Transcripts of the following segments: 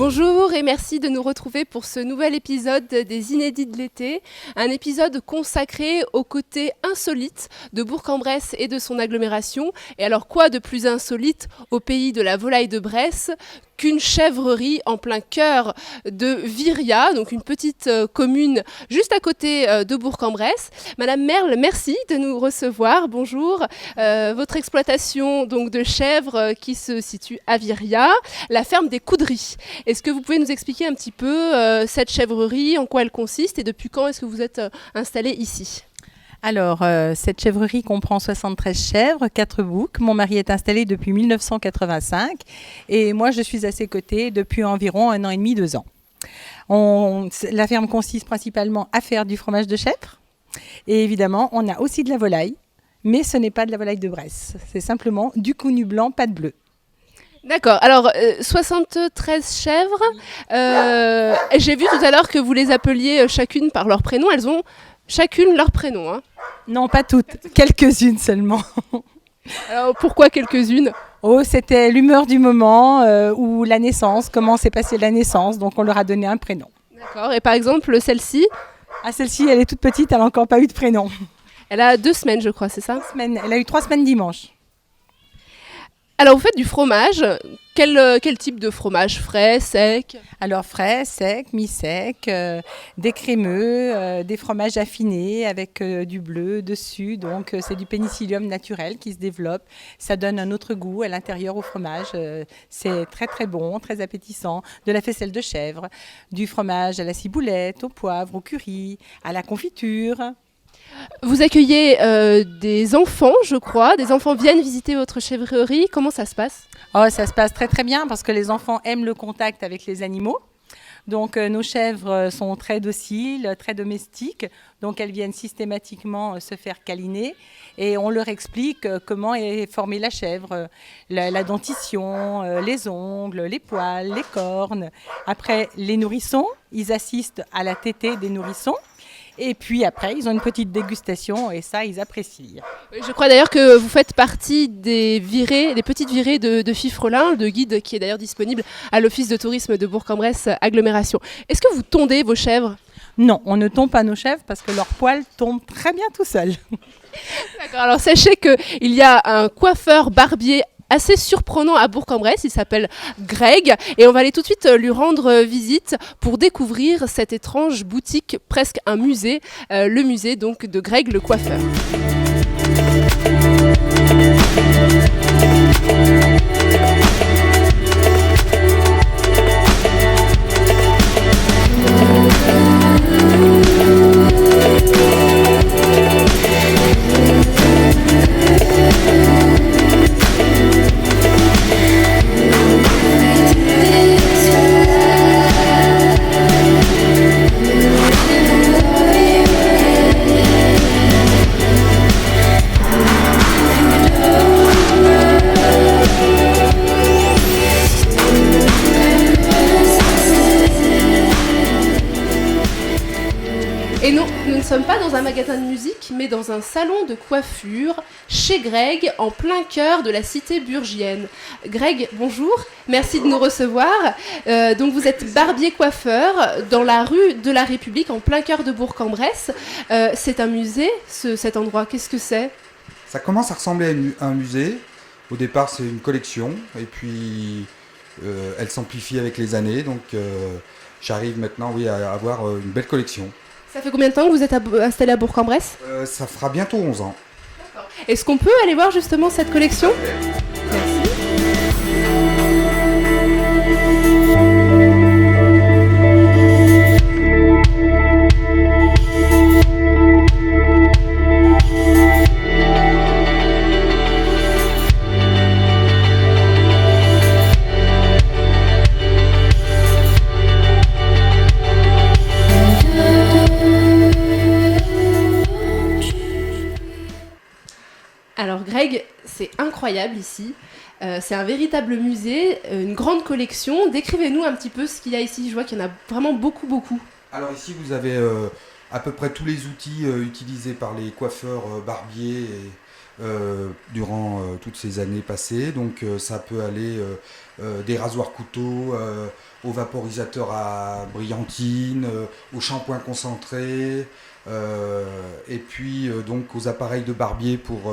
Bonjour et merci de nous retrouver pour ce nouvel épisode des Inédits de l'été, un épisode consacré au côté insolite de Bourg-en-Bresse et de son agglomération. Et alors quoi de plus insolite au pays de la volaille de Bresse qu'une chèvrerie en plein cœur de Viria, donc une petite commune juste à côté de Bourg-en-Bresse. Madame Merle, merci de nous recevoir. Bonjour. Votre exploitation donc de chèvres qui se situe à Viria, la ferme des Coudries. Est-ce que vous pouvez nous expliquer un petit peu cette chèvrerie, en quoi elle consiste et depuis quand est-ce que vous êtes installé ici ? Alors, cette chèvrerie comprend 73 chèvres, 4 boucs. Mon mari est installé depuis 1985 et moi, je suis à ses côtés depuis environ 1 an et demi, 2 ans. La ferme consiste principalement à faire du fromage de chèvre et évidemment, on a aussi de la volaille, mais ce n'est pas de la volaille de Bresse. C'est simplement du cougnou blanc, pâte bleue. D'accord, alors 73 chèvres, j'ai vu tout à l'heure que vous les appeliez chacune par leur prénom, elles ont chacune leur prénom. Hein. Non, pas toutes, quelques-unes seulement. Alors pourquoi quelques-unes ? Oh, c'était l'humeur du moment ou la naissance, comment s'est passée la naissance, donc on leur a donné un prénom. D'accord, et par exemple celle-ci ? Ah, celle-ci, elle est toute petite, elle n'a encore pas eu de prénom. Elle a 2 semaines je crois, c'est ça ? 3 semaines, elle a eu 3 semaines dimanche. Alors vous faites du fromage, quel type de fromage ? Frais, sec ? Alors frais, sec, mi-sec, des crémeux, des fromages affinés avec du bleu dessus. Donc c'est du pénicillium naturel qui se développe. Ça donne un autre goût à l'intérieur au fromage. C'est très très bon, très appétissant. De la faisselle de chèvre, du fromage à la ciboulette, au poivre, au curry, à la confiture. Vous accueillez des enfants, je crois. Des enfants viennent visiter votre chèvrerie. Comment ça se passe ? Oh, ça se passe très très bien parce que les enfants aiment le contact avec les animaux. Donc nos chèvres sont très dociles, très domestiques. Donc elles viennent systématiquement se faire câliner. Et on leur explique comment est formée la chèvre. La dentition, les ongles, les poils, les cornes. Après, les nourrissons, ils assistent à la tétée des nourrissons. Et puis après, ils ont une petite dégustation et ça, ils apprécient. Je crois d'ailleurs que vous faites partie des petites virées de Fifrelin, de guide qui est d'ailleurs disponible à l'Office de tourisme de Bourg-en-Bresse agglomération. Est-ce que vous tondez vos chèvres ? Non, on ne tombe pas nos chèvres parce que leurs poils tombent très bien tout seuls. D'accord, alors sachez qu'il y a un coiffeur barbier assez surprenant à Bourg-en-Bresse, il s'appelle Greg et on va aller tout de suite lui rendre visite pour découvrir cette étrange boutique, presque un musée, le musée donc de Greg le coiffeur. Et non, nous ne sommes pas dans un magasin de musique, mais dans un salon de coiffure, chez Greg, en plein cœur de la cité burgienne. Greg, bonjour, merci de nous recevoir. Donc vous êtes barbier-coiffeur dans la rue de la République, en plein cœur de Bourg-en-Bresse. C'est un musée, cet endroit, qu'est-ce que c'est ? Ça commence à ressembler à un musée. Au départ, c'est une collection, et puis elle s'amplifie avec les années. Donc j'arrive maintenant à avoir une belle collection. Ça fait combien de temps que vous êtes installé à Bourg-en-Bresse ? Ça fera bientôt 11 ans. D'accord. Est-ce qu'on peut aller voir justement cette collection ? Merci. Alors Greg, c'est incroyable ici. C'est un véritable musée, une grande collection. Décrivez-nous un petit peu ce qu'il y a ici. Je vois qu'il y en a vraiment beaucoup, beaucoup. Alors ici, vous avez à peu près tous les outils utilisés par les coiffeurs barbiers durant toutes ces années passées. Donc ça peut aller des rasoirs couteaux au vaporisateur à brillantine, au shampoing concentré, et puis donc aux appareils de barbier pour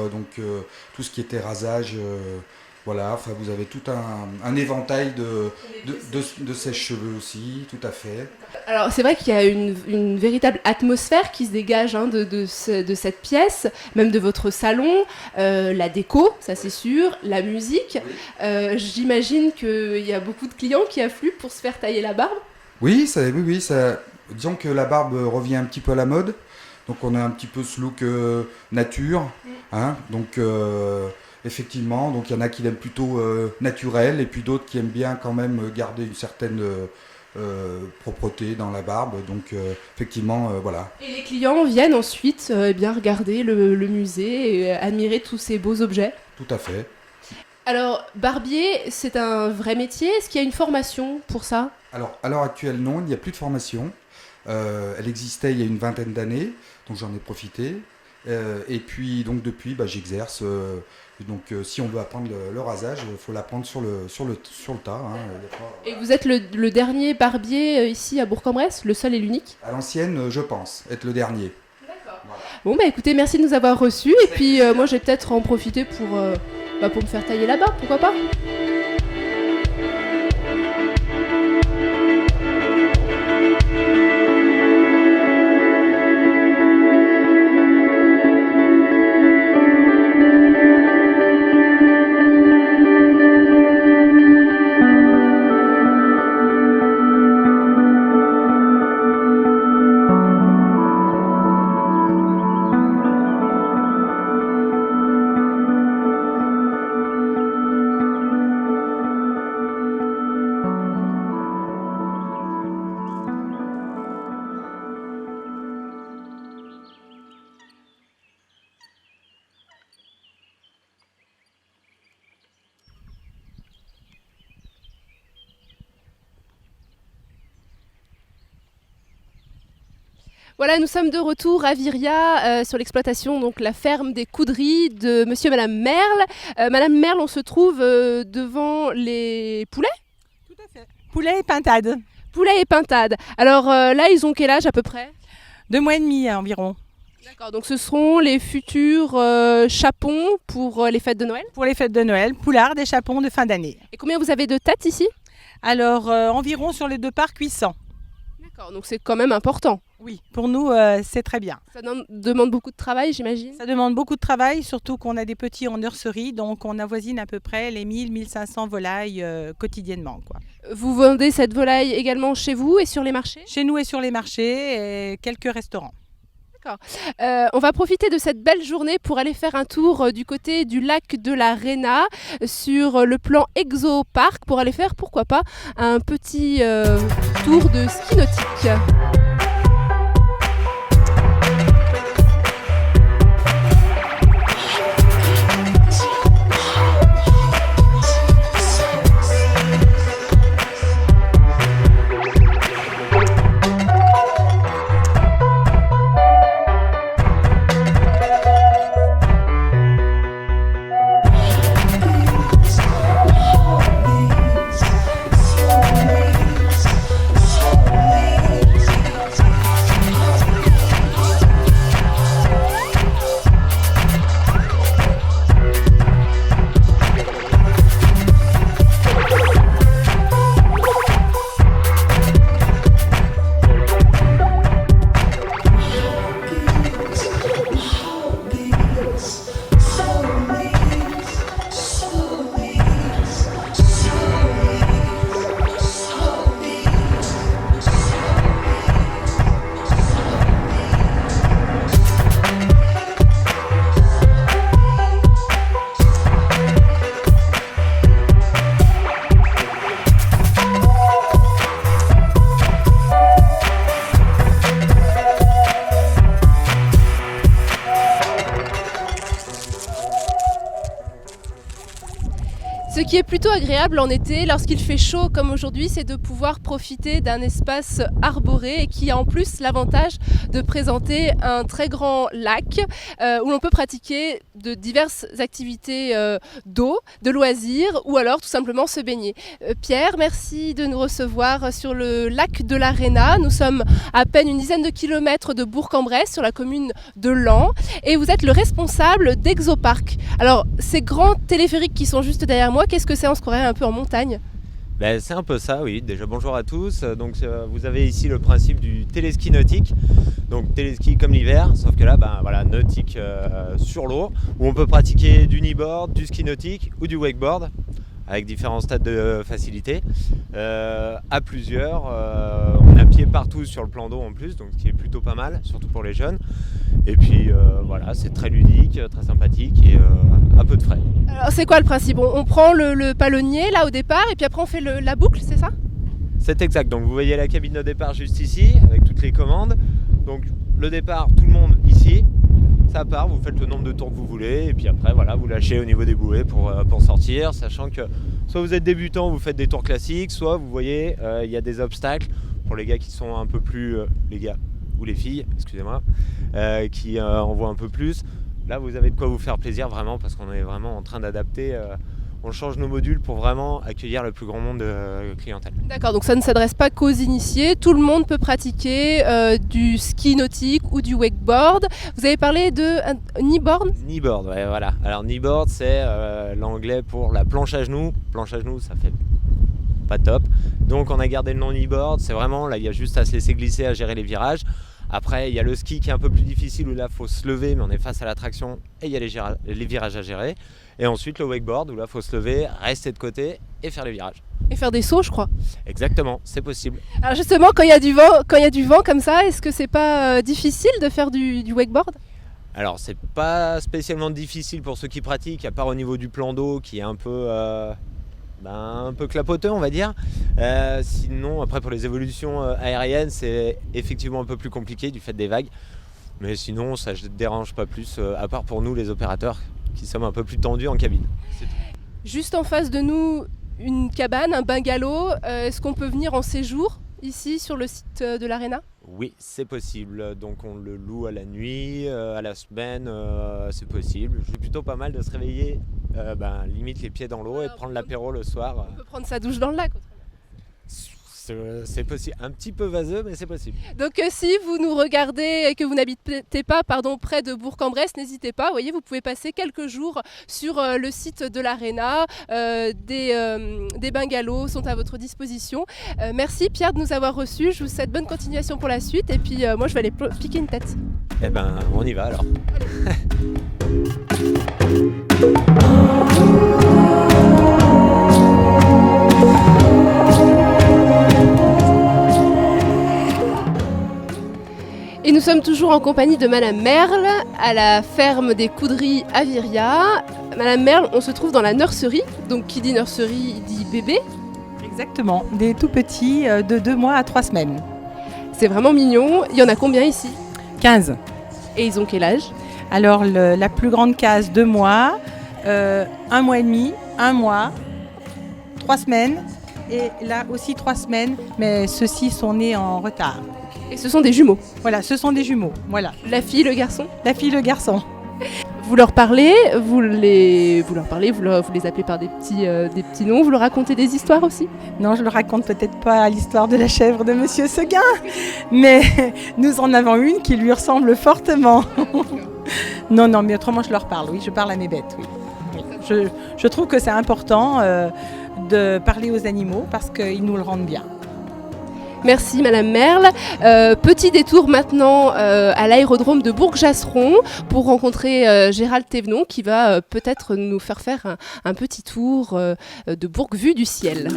tout ce qui était rasage. Voilà, enfin, vous avez tout un éventail de sèche-cheveux aussi, tout à fait. Alors c'est vrai qu'il y a une véritable atmosphère qui se dégage de cette pièce, même de votre salon, la déco, ça c'est sûr, la musique. Oui. J'imagine qu'il y a beaucoup de clients qui affluent pour se faire tailler la barbe. Oui, disons que la barbe revient un petit peu à la mode, donc on a un petit peu ce look nature, hein, donc effectivement, donc il y en a qui l'aiment plutôt naturel et puis d'autres qui aiment bien quand même garder une certaine propreté dans la barbe. Donc effectivement, voilà. Et les clients viennent ensuite bien regarder le musée et admirer tous ces beaux objets. Tout à fait. Alors, barbier, c'est un vrai métier. Est-ce qu'il y a une formation pour ça ? Alors, à l'heure actuelle, non, il n'y a plus de formation. Elle existait il y a une vingtaine d'années, donc j'en ai profité. Et puis, donc depuis, j'exerce. Donc si on veut apprendre le rasage, il faut l'apprendre sur le tas. Hein. Et vous êtes le dernier barbier ici à Bourg-en-Bresse, le seul et l'unique ? À l'ancienne, je pense, être le dernier. D'accord. Voilà. Bon, écoutez, merci de nous avoir reçus. Et puis moi, je vais peut-être en profiter pour me faire tailler la barbe, pourquoi pas ? Voilà, nous sommes de retour à Viria sur l'exploitation, donc la ferme des Coudries de monsieur et madame Merle. Madame Merle, on se trouve devant les poulets ? Tout à fait. Poulets et pintades. Poulets et pintades. Alors là, ils ont quel âge à peu près ? 2 mois et demi environ. D'accord, donc ce seront les futurs chapons pour les fêtes de Noël ? Pour les fêtes de Noël, poulards et chapons de fin d'année. Et combien vous avez de têtes ici ? Alors, environ sur les 2 parcs 800. D'accord, donc c'est quand même important. Oui, pour nous, c'est très bien. Ça demande beaucoup de travail, j'imagine ? Ça demande beaucoup de travail, surtout qu'on a des petits en nurserie, donc on avoisine à peu près les 1000-1500 volailles quotidiennement, quoi. Vous vendez cette volaille également chez vous et sur les marchés ? Chez nous et sur les marchés, et quelques restaurants. D'accord. On va profiter de cette belle journée pour aller faire un tour du côté du lac de la Réna sur le plan Exoparc pour aller faire, pourquoi pas, un petit tour de ski nautique. qui est plutôt agréable en été, lorsqu'il fait chaud comme aujourd'hui, c'est de pouvoir profiter d'un espace arboré et qui a en plus l'avantage de présenter un très grand lac où l'on peut pratiquer de diverses activités d'eau, de loisirs ou alors tout simplement se baigner. Pierre, merci de nous recevoir sur le lac de l'Arena. Nous sommes à peine une dizaine de kilomètres de Bourg-en-Bresse sur la commune de Laon et vous êtes le responsable d'Exopark. Alors ces grands téléphériques qui sont juste derrière moi, qu'est-ce que c'est? On se croirait un peu en montagne. Ben, c'est un peu ça, oui. Déjà bonjour à tous. Donc vous avez ici le principe du téléski nautique. Donc téléski comme l'hiver, sauf que là, voilà, nautique sur l'eau, où on peut pratiquer du kneeboard, du ski nautique ou du wakeboard, avec différents stades de facilité. À plusieurs, on a pied partout sur le plan d'eau en plus, donc ce qui est plutôt pas mal, surtout pour les jeunes. Et puis voilà, c'est très ludique, très sympathique et à peu de frais. Alors c'est quoi le principe? On prend le palonnier là au départ et puis après on fait la boucle, c'est ça? C'est exact, donc vous voyez la cabine de départ juste ici, avec toutes les commandes. Donc le départ, tout le monde ici, ça part, vous faites le nombre de tours que vous voulez, et puis après voilà, vous lâchez au niveau des bouées pour sortir, sachant que soit vous êtes débutant, vous faites des tours classiques, soit vous voyez, il y a des obstacles pour les gars qui sont un peu plus, les gars ou les filles, excusez-moi, qui en voient un peu plus. Là vous avez de quoi vous faire plaisir vraiment, parce qu'on est vraiment en train d'adapter, on change nos modules pour vraiment accueillir le plus grand nombre de clientèle. D'accord, donc ça ne s'adresse pas qu'aux initiés, tout le monde peut pratiquer du ski nautique ou du wakeboard. Vous avez parlé de kneeboard? Kneeboard, ouais, voilà. Alors kneeboard, c'est l'anglais pour la planche à genoux. Planche à genoux, ça fait pas top. Donc on a gardé le nom kneeboard, c'est vraiment, là il y a juste à se laisser glisser, à gérer les virages. Après il y a le ski qui est un peu plus difficile, où là il faut se lever, mais on est face à la traction et il y a les virages à gérer. Et ensuite le wakeboard, où là il faut se lever, rester de côté et faire les virages. Et faire des sauts, je crois. Exactement, c'est possible. Alors justement, quand il y a du vent comme ça, est-ce que c'est pas difficile de faire du wakeboard? Alors c'est pas spécialement difficile pour ceux qui pratiquent, à part au niveau du plan d'eau qui est un peu clapoteux, on va dire. Sinon, après pour les évolutions aériennes, c'est effectivement un peu plus compliqué du fait des vagues. Mais sinon, ça ne dérange pas plus, à part pour nous les opérateurs qui sommes un peu plus tendus en cabine. Juste en face de nous, une cabane, un bungalow. Est-ce qu'on peut venir en séjour ici sur le site de l'Arena? Oui, c'est possible. Donc on le loue à la nuit, à la semaine, c'est possible. C'est plutôt pas mal de se réveiller, limite les pieds dans l'eau et de prendre l'apéro le soir. On peut prendre sa douche dans le lac. C'est possible, un petit peu vaseux, mais c'est possible. Donc si vous nous regardez et que vous n'habitez pas près de Bourg-en-Bresse, n'hésitez pas. Vous voyez, vous pouvez passer quelques jours sur le site de l'Arena. Des bungalows sont à votre disposition. Merci Pierre de nous avoir reçus. Je vous souhaite bonne continuation pour la suite. Et puis moi, je vais aller piquer une tête. Eh ben, on y va alors. Et nous sommes toujours en compagnie de Madame Merle à la ferme des Coudries à Viria. Madame Merle, on se trouve dans la nurserie. Donc qui dit nurserie dit bébé. Exactement, des tout petits de 2 mois à 3 semaines. C'est vraiment mignon. Il y en a combien ici? 15. Et ils ont quel âge? Alors la plus grande case, 2 mois, 1 mois et demi, 1 mois, 3 semaines. Et là aussi 3 semaines, mais ceux-ci sont nés en retard. Et ce sont des jumeaux. Voilà, ce sont des jumeaux. Voilà. La fille, le garçon. La fille, le garçon. Vous leur parlez, vous les appelez par des petits noms, vous leur racontez des histoires aussi? Non, je ne raconte peut-être pas l'histoire de la chèvre de Monsieur Seguin, mais nous en avons une qui lui ressemble fortement. Non, mais autrement je leur parle, oui, je parle à mes bêtes, oui. Je trouve que c'est important de parler aux animaux parce qu'ils nous le rendent bien. Merci Madame Merle. Petit détour maintenant à l'aérodrome de Bourg-Jasseron pour rencontrer Gérald Thévenon qui va peut-être nous faire un petit tour de Bourg vue du ciel.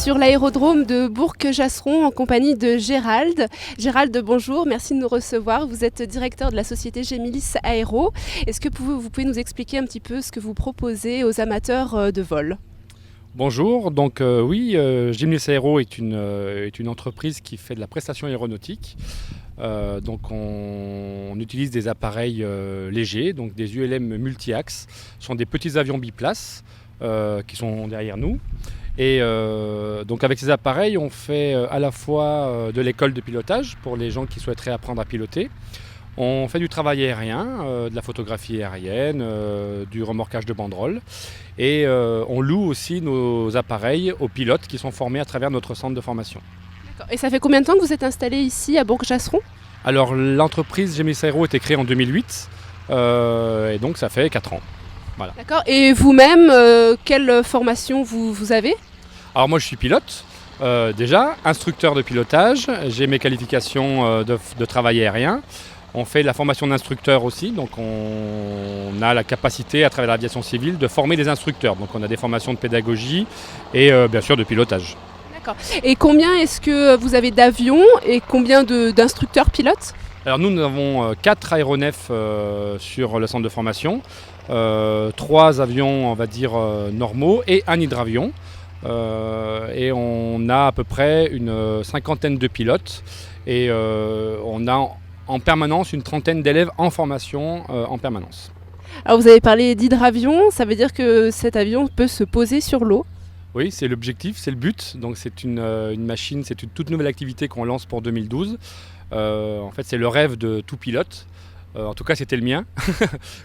sur l'aérodrome de Bourg-Jasseron en compagnie de Gérald. Gérald, bonjour, merci de nous recevoir. Vous êtes directeur de la société Gémilis Aéro. Est-ce que vous pouvez nous expliquer un petit peu ce que vous proposez aux amateurs de vol ? Bonjour, donc oui, Gémilis Aéro est une entreprise qui fait de la prestation aéronautique. Donc on utilise des appareils légers, donc des ULM multi-axes. Ce sont des petits avions biplaces qui sont derrière nous. Et donc avec ces appareils, on fait à la fois de l'école de pilotage pour les gens qui souhaiteraient apprendre à piloter. On fait du travail aérien, de la photographie aérienne, du remorquage de banderoles. Et on loue aussi nos appareils aux pilotes qui sont formés à travers notre centre de formation. Et ça fait combien de temps que vous êtes installé ici à Bourg-Jasseron ? Alors l'entreprise Gémilis Aéro a été créée en 2008 et donc ça fait 4 ans. Voilà. D'accord. Et vous-même, quelle formation vous avez ? Alors moi je suis pilote déjà, instructeur de pilotage, j'ai mes qualifications de travail aérien. On fait la formation d'instructeur aussi, donc on a la capacité à travers l'aviation civile de former des instructeurs. Donc on a des formations de pédagogie et bien sûr de pilotage. D'accord. Et combien est-ce que vous avez d'avions et combien d'instructeurs pilotes ? Alors nous avons 4 aéronefs sur le centre de formation, 3 avions on va dire normaux et un hydravion. Et on a à peu près une cinquantaine de pilotes et on a en permanence une trentaine d'élèves en formation en permanence. Alors vous avez parlé d'hydravion, ça veut dire que cet avion peut se poser sur l'eau ? Oui, c'est l'objectif, c'est le but. Donc c'est une machine, c'est une toute nouvelle activité qu'on lance pour 2012. En fait, c'est le rêve de tout pilote. En tout cas, c'était le mien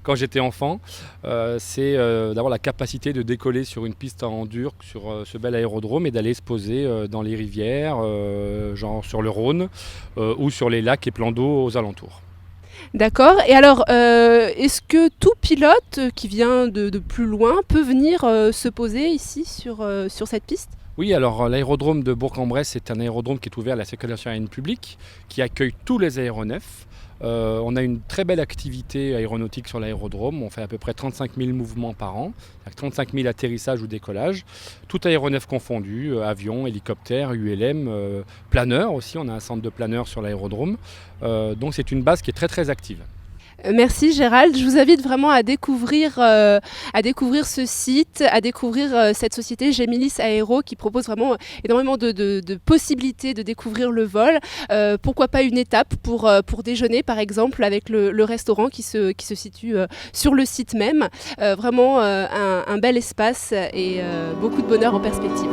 quand j'étais enfant. C'est d'avoir la capacité de décoller sur une piste en dur, sur ce bel aérodrome et d'aller se poser dans les rivières, genre sur le Rhône ou sur les lacs et plans d'eau aux alentours. D'accord. Et alors, est-ce que tout pilote qui vient de plus loin peut venir se poser ici sur cette piste ? Oui, alors l'aérodrome de Bourg-en-Bresse est un aérodrome qui est ouvert à la circulation aérienne publique, qui accueille tous les aéronefs. On a une très belle activité aéronautique sur l'aérodrome. On fait à peu près 35 000 mouvements par an, 35 000 atterrissages ou décollages, tout aéronef confondu, avions, hélicoptères, ULM, planeurs aussi. On a un centre de planeurs sur l'aérodrome. Donc c'est une base qui est très très active. Merci Gérald, je vous invite vraiment à découvrir ce site, à découvrir cette société Gémilis Aéro qui propose vraiment énormément de possibilités de découvrir le vol. Pourquoi pas une étape pour déjeuner par exemple avec le restaurant qui se situe sur le site même. Vraiment un bel espace et beaucoup de bonheur en perspective.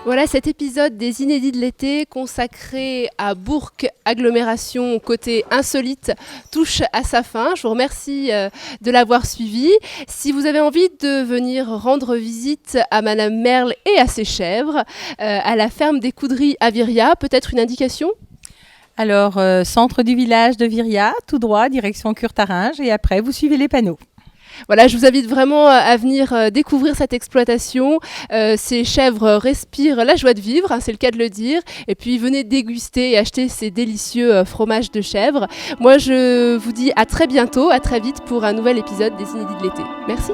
Voilà cet épisode des Inédits de l'été consacré à Bourg Agglomération côté insolite touche à sa fin. Je vous remercie de l'avoir suivi. Si vous avez envie de venir rendre visite à Madame Merle et à ses chèvres, à la ferme des Coudries à Viria, peut-être une indication ? Alors, centre du village de Viria, tout droit, direction Curtaringe, et après, vous suivez les panneaux. Voilà, je vous invite vraiment à venir découvrir cette exploitation. Ces chèvres respirent la joie de vivre, hein, c'est le cas de le dire. Et puis venez déguster et acheter ces délicieux fromages de chèvre. Moi, je vous dis à très bientôt, à très vite pour un nouvel épisode des Inédits de l'été. Merci.